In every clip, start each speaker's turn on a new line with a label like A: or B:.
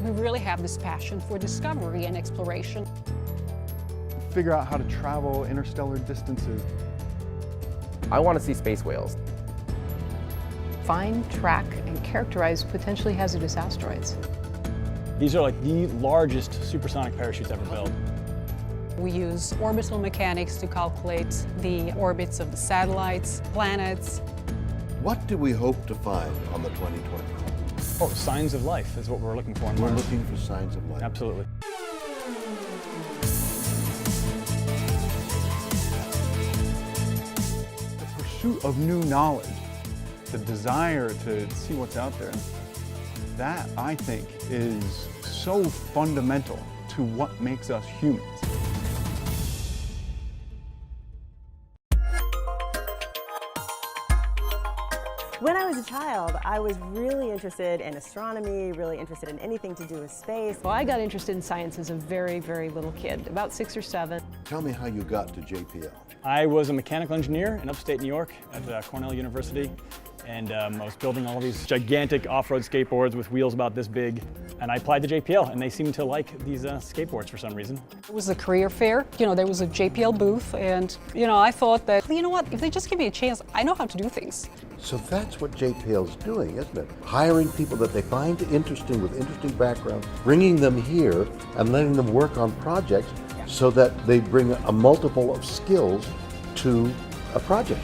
A: we really have this passion for discovery and exploration.
B: Figure out how to travel interstellar distances.
C: I want to see space whales.
D: Find, track, and characterize potentially hazardous asteroids.
E: These are like the largest supersonic parachutes ever built.
A: We use orbital mechanics to calculate the orbits of the satellites, planets.
F: What do we hope to find on the 2020?
E: Oh, signs of life is what we're looking for.
F: We're looking for signs of life.
E: Absolutely.
B: The pursuit of new knowledge, the desire to see what's out there, that, I think, is so fundamental to what makes us humans.
G: When I was a child, I was really interested in astronomy, really interested in anything to do with space.
D: Well, I got interested in science as a very, very little kid, about 6 or 7.
F: Tell me how you got to JPL.
E: I was a mechanical engineer in upstate New York at Cornell University, and I was building all these gigantic off-road skateboards with wheels about this big, and I applied to JPL, and they seemed to like these skateboards for some reason.
A: It was a career fair. There was a JPL booth, and I thought that, you know what, if they just give me a chance, I know how to do things.
F: So that's what JPL's doing, isn't it? Hiring people that they find interesting with interesting backgrounds, bringing them here and letting them work on projects so that they bring a multiple of skills to a project.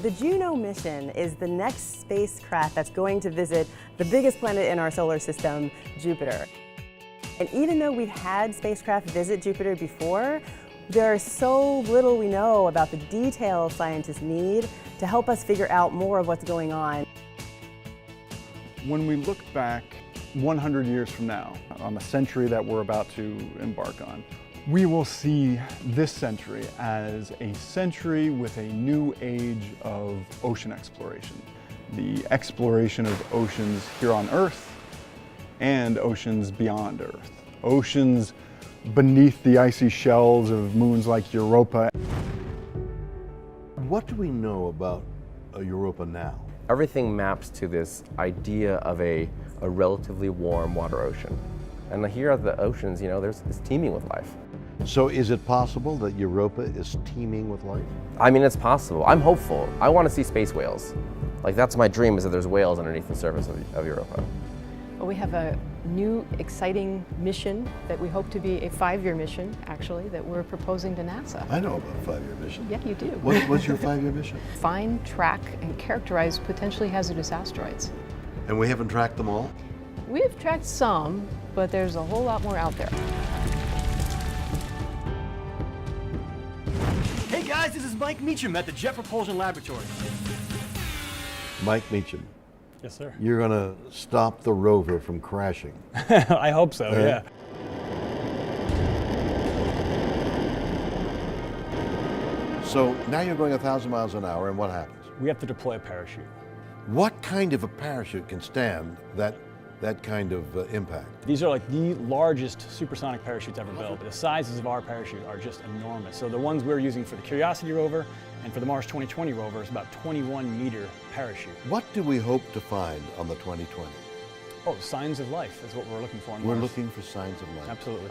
G: The Juno mission is the next spacecraft that's going to visit the biggest planet in our solar system, Jupiter. And even though we've had spacecraft visit Jupiter before, there's so little we know about the details scientists need to help us figure out more of what's going on.
B: When we look back 100 years from now, on the century that we're about to embark on, we will see this century as a century with a new age of ocean exploration. The exploration of oceans here on Earth and oceans beyond Earth. Oceans beneath the icy shells of moons like Europa.
F: What do we know about Europa now?
C: Everything maps to this idea of a relatively warm water ocean. And here are the oceans, it's teeming with life.
F: So is it possible that Europa is teeming with life?
C: I mean, it's possible. I'm hopeful. I want to see space whales. Like, that's my dream, is that there's whales underneath the surface of Europa.
D: Well, we have a new, exciting mission that we hope to be a 5-year mission, actually, that we're proposing to NASA.
F: I know about a 5-year mission.
D: Yeah, you do.
F: What's your 5-year mission?
D: Find, track, and characterize potentially hazardous asteroids.
F: And we haven't tracked them all?
D: We've tracked some, but there's a whole lot more out there.
H: Hey guys, this is Mike Meacham at the Jet Propulsion Laboratory.
F: Mike Meacham.
E: Yes, sir.
F: You're going to stop the rover from crashing.
E: I hope so, yeah.
F: So now you're going 1,000 miles an hour, and what happens?
E: We have to deploy a parachute.
F: What kind of a parachute can stand that kind of impact?
E: These are like the largest supersonic parachutes ever built. The sizes of our parachute are just enormous. So the ones we're using for the Curiosity rover and for the Mars 2020 rover is about 21-meter parachute.
F: What do we hope to find on the 2020?
E: Oh, signs of life is what we're looking for on
F: We're
E: Mars.
F: looking for signs of life.
E: Absolutely.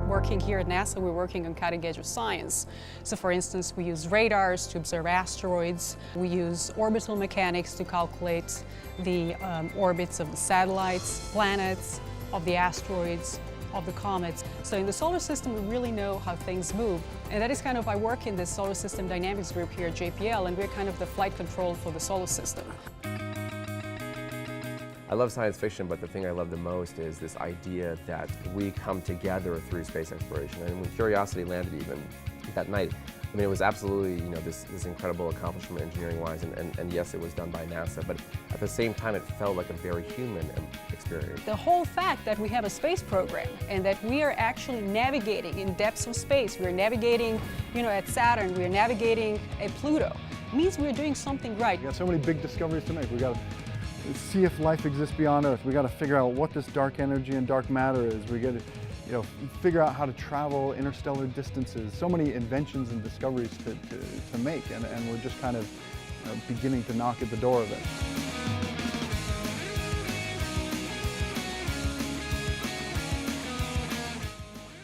A: Working here at NASA, we're working on cutting edge of science. So for instance, we use radars to observe asteroids. We use orbital mechanics to calculate the orbits of the satellites, planets, of the asteroids, of the comets. So in the solar system, we really know how things move. And that is kind of, I work in this solar system dynamics group here at JPL, and we're kind of the flight control for the solar system.
C: I love science fiction, but the thing I love the most is this idea that we come together through space exploration. And when Curiosity landed even that night, I mean, it was absolutely, this incredible accomplishment engineering-wise, and yes, it was done by NASA, but at the same time, it felt like a very human experience.
A: The whole fact that we have a space program and that we are actually navigating in depths of space, we're navigating, at Saturn, we're navigating at Pluto, means we're doing something right.
B: We got so many big discoveries to make. We got to see if life exists beyond Earth. We got to figure out what this dark energy and dark matter is. We got to, figure out how to travel interstellar distances. So many inventions and discoveries to make, and we're just kind of beginning to knock at the door of it.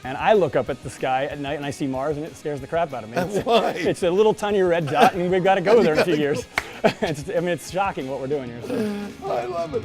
E: And I look up at the sky at night and I see Mars and it scares the crap out of me.
F: Why?
E: It's a little tiny red dot and we've got to go there in a few years. I mean, it's shocking what we're doing here. So.
F: I love it.